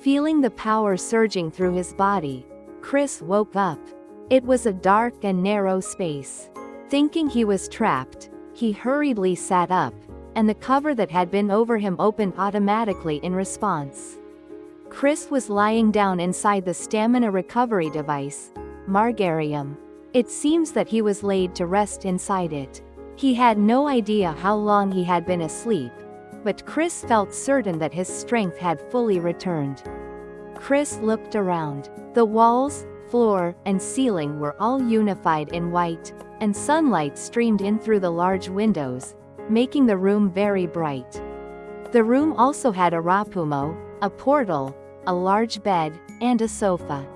Feeling the power surging through his body, Chris woke up. It was a dark and narrow space. Thinking he was trapped, he hurriedly sat up, and the cover that had been over him opened automatically in response. Chris was lying down inside the stamina recovery device, Margarium. It seems that he was laid to rest inside it. He had no idea how long he had been asleep, but Chris felt certain that his strength had fully returned. Chris looked around. The walls, floor, and ceiling were all unified in white, and sunlight streamed in through the large windows, making the room very bright. The room also had a rapumo, a portal, a large bed, and a sofa.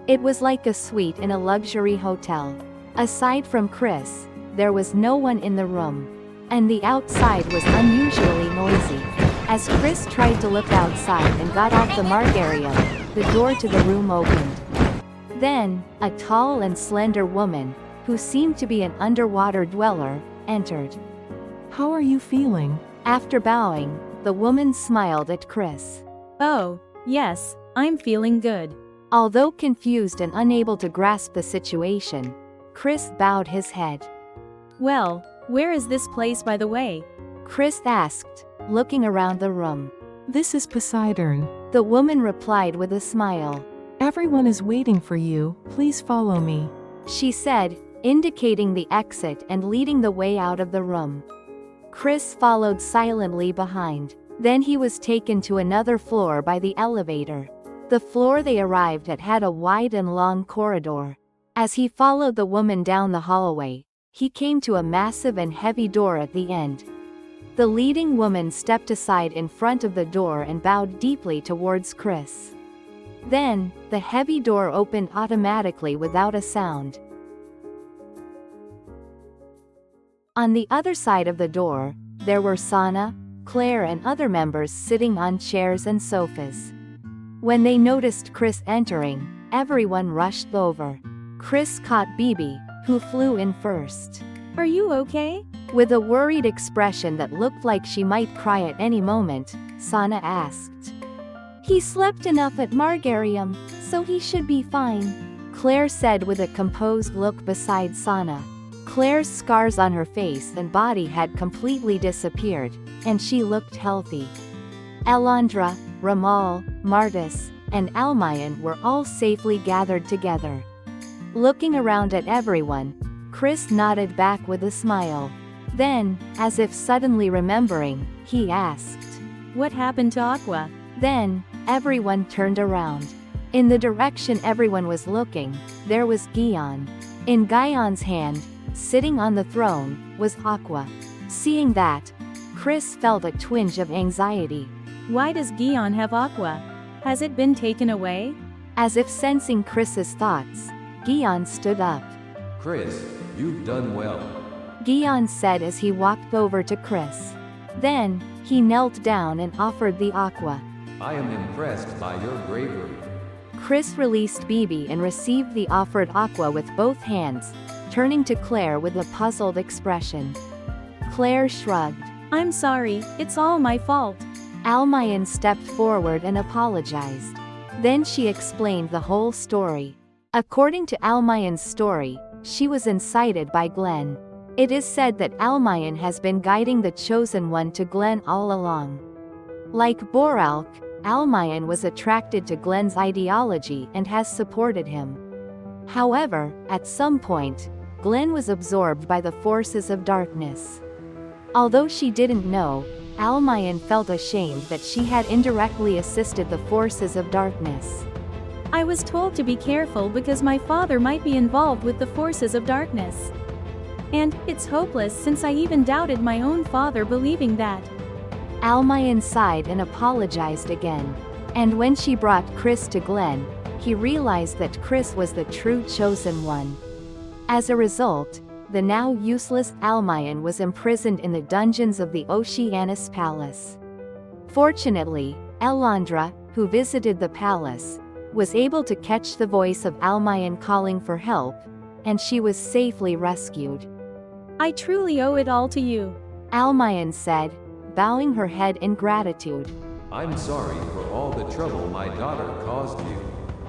It was like a suite in a luxury hotel. Aside from Chris, there was no one in the room, and the outside was unusually noisy. As Chris tried to look outside and got off the Margarium, the door to the room opened. Then, a tall and slender woman, who seemed to be an underwater dweller, entered. How are you feeling? After bowing, the woman smiled at Chris. Oh, yes, I'm feeling good. Although confused and unable to grasp the situation, Chris bowed his head. Well, where is this place, by the way? Chris asked, looking around the room. This is Poseidon. The woman replied with a smile. Everyone is waiting for you, please follow me. She said, indicating the exit and leading the way out of the room. Chris followed silently behind. Then he was taken to another floor by the elevator. The floor they arrived at had a wide and long corridor. As he followed the woman down the hallway, he came to a massive and heavy door at the end. The leading woman stepped aside in front of the door and bowed deeply towards Chris. Then, the heavy door opened automatically without a sound. On the other side of the door, there were Sana, Clare and other members sitting on chairs and sofas. When they noticed Chris entering, everyone rushed over. Chris caught Bibi, who flew in first. Are you okay? With a worried expression that looked like she might cry at any moment, Sana asked. He slept enough at Margarium, so he should be fine, Clare said with a composed look beside Sana. Clare's scars on her face and body had completely disappeared, and she looked healthy. Elandra, Ramal, Martis, and Almayan were all safely gathered together. Looking around at everyone, Chris nodded back with a smile. Then, as if suddenly remembering, he asked, What happened to Aqua? Then, everyone turned around. In the direction everyone was looking, there was Gion. In Gion's hand, sitting on the throne, was Aqua. Seeing that, Chris felt a twinge of anxiety. Why does Gion have Aqua? Has it been taken away? As if sensing Chris's thoughts, Gion stood up. Chris, you've done well. Gion said as he walked over to Chris. Then, he knelt down and offered the Aqua. I am impressed by your bravery. Chris released Bibi and received the offered Aqua with both hands, turning to Clare with a puzzled expression. Clare shrugged. I'm sorry, it's all my fault. Almayan stepped forward and apologized. Then she explained the whole story. According to Almayan's story, she was incited by Glenn. It is said that Almayan has been guiding the Chosen One to Glenn all along. Like Boralk, Almayan was attracted to Glenn's ideology and has supported him. However, at some point, Glenn was absorbed by the forces of darkness. Although she didn't know, Almayan felt ashamed that she had indirectly assisted the forces of darkness. I was told to be careful because my father might be involved with the forces of darkness. And it's hopeless since I even doubted my own father believing that. Almayan sighed and apologized again. And when she brought Chris to Glenn, he realized that Chris was the true Chosen One. As a result, the now useless Almayan was imprisoned in the dungeons of the Oceanus Palace. Fortunately, Elandra, who visited the palace, was able to catch the voice of Almayan calling for help, and she was safely rescued. I truly owe it all to you, Almayan said, bowing her head in gratitude. I'm sorry for all the trouble my daughter caused you.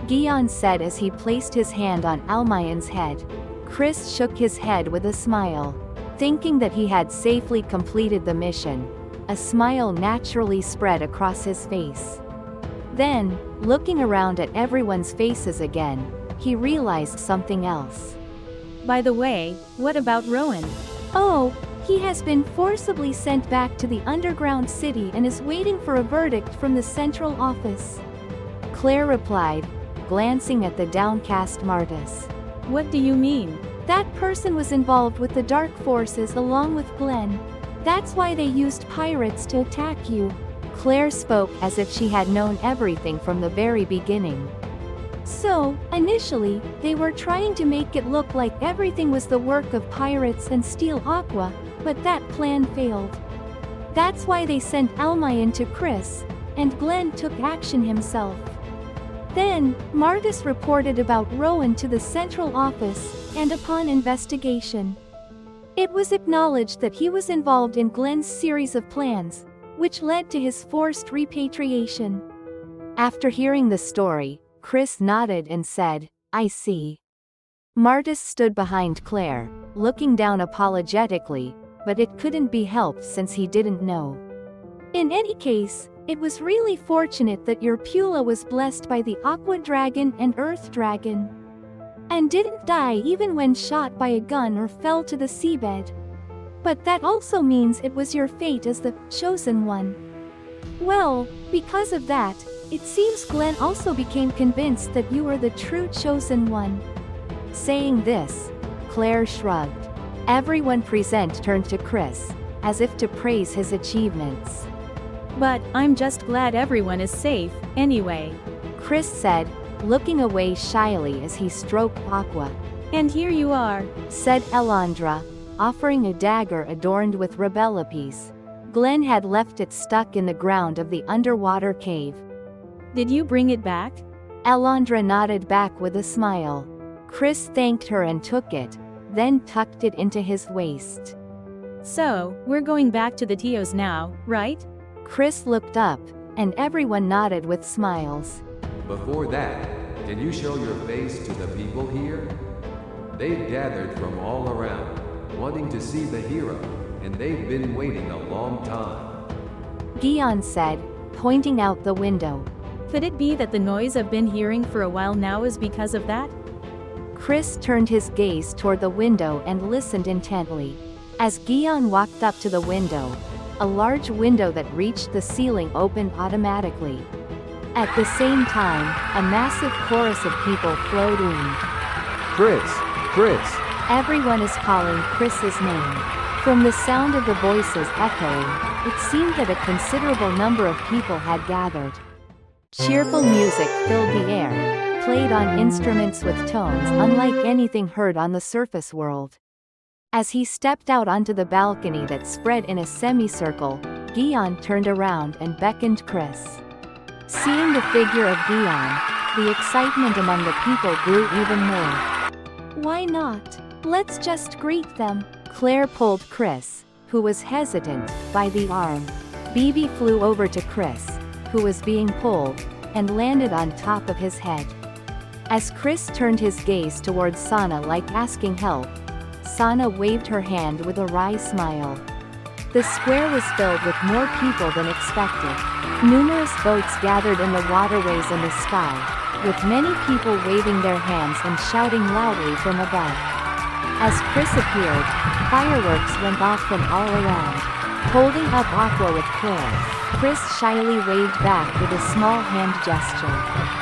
Gion said as he placed his hand on Almayan's head. Chris shook his head with a smile. Thinking that he had safely completed the mission, a smile naturally spread across his face. Then, looking around at everyone's faces again, he realized something else. By the way, what about Rowan? Oh, he has been forcibly sent back to the underground city and is waiting for a verdict from the central office. Claire replied, glancing at the downcast Martis. What do you mean? That person was involved with the dark forces along with Glenn. That's why they used pirates to attack you. Claire spoke as if she had known everything from the very beginning. So, initially, they were trying to make it look like everything was the work of pirates and steal Aqua, but that plan failed. That's why they sent Almayan to Chris, and Glenn took action himself. Then, Martis reported about Rowan to the central office, and upon investigation, it was acknowledged that he was involved in Glenn's series of plans, which led to his forced repatriation. After hearing the story, Chris nodded and said, I see. Martis stood behind Claire, looking down apologetically, but it couldn't be helped since he didn't know. In any case, it was really fortunate that your Pula was blessed by the Aqua Dragon and Earth Dragon, and didn't die even when shot by a gun or fell to the seabed. But that also means it was your fate as the chosen one. Well, because of that, it seems Glenn also became convinced that you were the true chosen one. Saying this, Claire shrugged. Everyone present turned to Chris, as if to praise his achievements. But I'm just glad everyone is safe, anyway. Chris said, looking away shyly as he stroked Aqua. And here you are, said Elandra, offering a dagger adorned with rebellipes. Glenn had left it stuck in the ground of the underwater cave. Did you bring it back? Elandra nodded back with a smile. Chris thanked her and took it, then tucked it into his waist. So, we're going back to the Tios now, right? Chris looked up, and everyone nodded with smiles. Before that, can you show your face to the people here? They've gathered from all around, wanting to see the hero, and they've been waiting a long time. Gion said, pointing out the window. Could it be that the noise I've been hearing for a while now is because of that? Chris turned his gaze toward the window and listened intently. As Gion walked up to the window, a large window that reached the ceiling opened automatically. At the same time, a massive chorus of people flowed in. Chris! Chris! Everyone is calling Chris's name. From the sound of the voices echoing, it seemed that a considerable number of people had gathered. Cheerful music filled the air, played on instruments with tones unlike anything heard on the surface world. As he stepped out onto the balcony that spread in a semicircle, Gion turned around and beckoned Chris. Seeing the figure of Gion, the excitement among the people grew even more. Why not? Let's just greet them. Claire pulled Chris, who was hesitant, by the arm. Bibi flew over to Chris, who was being pulled, and landed on top of his head. As Chris turned his gaze towards Sana like asking help, Sana waved her hand with a wry smile. The square was filled with more people than expected. Numerous boats gathered in the waterways in the sky, with many people waving their hands and shouting loudly from above. As Chris appeared, fireworks went off from all around. Holding up Aqua with Claire, Chris shyly waved back with a small hand gesture.